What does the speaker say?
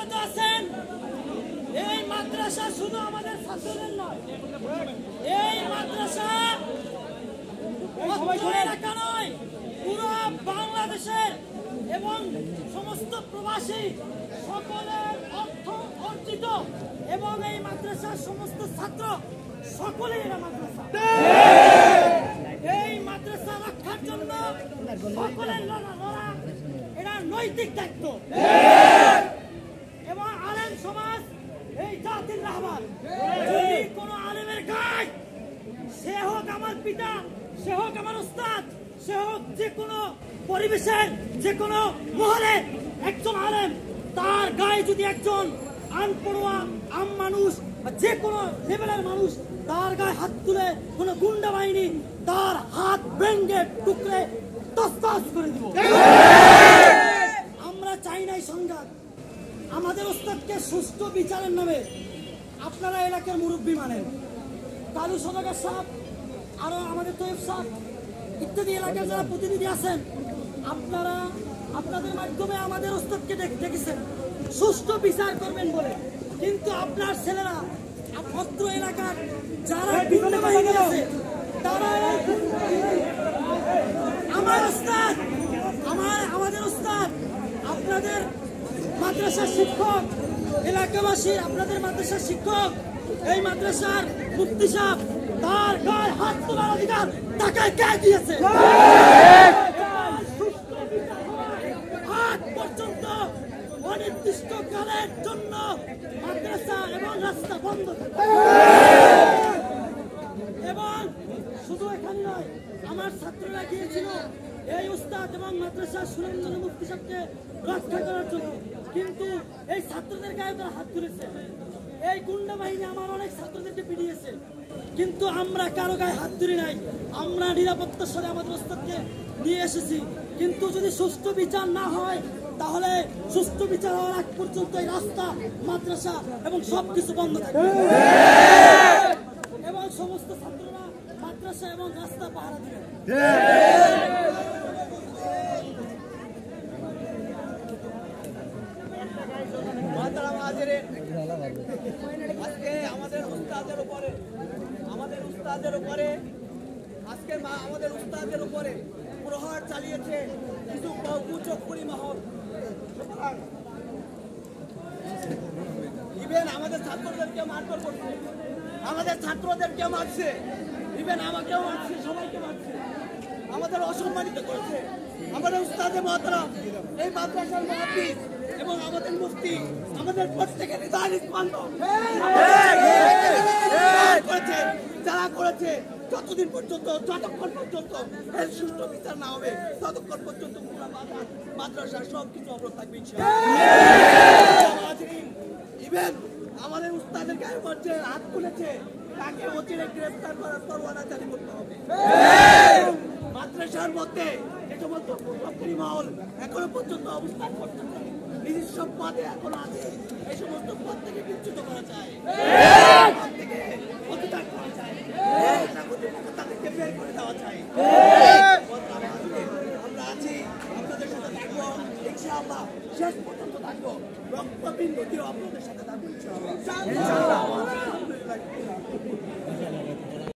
অবগত আছেন, এই মাদ্রাসা শুধু আমাদের ছাত্রদের নয়, এই মাদ্রাসা এলাকা নয়, পুরো বাংলাদেশের এবং সমস্ত প্রবাসী সকলের অর্থ অর্জিত এবং এই মাদ্রাসার সমস্ত ছাত্র সকলেই এরা মাদ্রাসা। এই মাদ্রাসা রক্ষার জন্য সকলের লড়া এরা নৈতিক দায়িত্ব এবং আলেম সমাজ এই জাতির রাহবার। যদি কোনো আলেমের গায়ে, সে হোক আমার পিতা, সে হোক আমার উস্তাদ, সে হোক যে কোনো পরিবেশের যে কোনো মহলে একজন আলেম, তার গায়ে যদি একজন আনপড়ুয়া আম মানুষ বা যে কোনো লেভেলের মানুষ তার গায়ে হাত তুলে কোনো গুন্ডা বাহিনী তার হাত ভেঙে টুকরে তছনছ করে দিব। আমরা চাই নাই সংঘাত। আমাদের ওস্তাদকে সুষ্ঠু বিচারের নামে আপনারা এলাকার মুরব্বী মানেন, কালু সদাগর সাহেব, আরো আমাদের তৈব সাহেব ইত্যাদি এলাকার যারা প্রতিনিধি আছেন, আপনারা আপনাদের মাধ্যমে আমাদের ওস্তাদকে দেখেছেন সুষ্ঠু বিচার করবেন বলে, কিন্তু আপনার ছেলেরা অত্র এলাকার যারা বিভিন্ন বাহিনী আছে তারা আমাদের ওস্তাদ আপনাদের মাদ্রাসার শিক্ষক, এলাকাবাসী আপনাদের মাদ্রাসার শিক্ষক, এই মাদ্রাসার মুফতি সাহেব, তার গায়ে হাত তোলার অধিকার তাকে কে দিয়েছে? আজ পর্যন্ত অনির্দিষ্টকালের জন্য মাদ্রাসা এবং রাস্তা বন্ধ থাকে। এবং শুধু এখানে নয়, আমার ছাত্ররা গিয়েছিল এই উস্তাদ এবং মাদ্রাসার সুরেন্দ্র মুফতি সাহেবকে রক্ষা করার জন্য, কিন্তু এই ছাত্রদের গায়ে তারা হাত তুলেছে। এই গুন্ডা বাহিনী আমার অনেক ছাত্রদেরকে পিটিয়েছে, কিন্তু আমরা কারো গায়ে হাত তুলি নাই। আমরা নিরাপত্তার সাথে আমাদের ওস্তাদকে নিয়ে এসেছি, কিন্তু যদি সুষ্ঠু বিচার না হয় তাহলে সুষ্ঠু বিচার হওয়ার আগ পর্যন্ত এই রাস্তা, মাদ্রাসা এবং সবকিছু বন্ধ থাকবে এবং সমস্ত ছাত্ররা মাদ্রাসা এবং রাস্তা পাহারা দিবে। আজকে আমাদের উস্তাদের উপরে প্রহার চালিয়েছে কিছু কুচক্রী মহল। ইভেন আমাদের ছাত্রদেরকে মারধর করছে, আমাদের ছাত্রদেরকে মারছে, ইভেন আমাকেও মারছে, সবাইকে মারছে, আমাদের অসম্মানিত করেছে। আমাদের উস্তাদে মহতরম, এই মাদ্রাসার মুহাদ্দিস এবং আমাদের মুফতি আমাদের প্রত্যেকের হৃদয় স্পন্দন করেছে। যারা করেছে যতক্ষণ পর্যন্ত এর সুষ্ঠু বিচার না হবে ততক্ষণ পর্যন্ত পুরো মাদ্রাসার সবকিছু অবরোধ থাকবে। ইভেন আমাদের উস্তাদের গায়ে মধ্যে হাত তুলেছে, তাকে অচিরে গ্রেফতার করার পরোয়ানা জারি করতে হবে। মাদ্রাসার মধ্যে যে সমস্ত কুচক্রী মহল এখনো পর্যন্ত অবস্থান করতেছে, নিজস্ব পদে এখনো আছে, এই সমস্ত পদ থেকে বিচ্যুত করা যায়, পদ থেকে পদত্যাগ করা যায়, তাদেরকে বের করে দেওয়া যায়। আমরা আছি, আপনাদের সাথে থাকবো ইনশাআল্লাহ, শেষ পর্যন্ত থাকবো, রক্তবিন্দু দিয়ে আপনাদের সাথে থাকবো ইনশাআল্লাহ।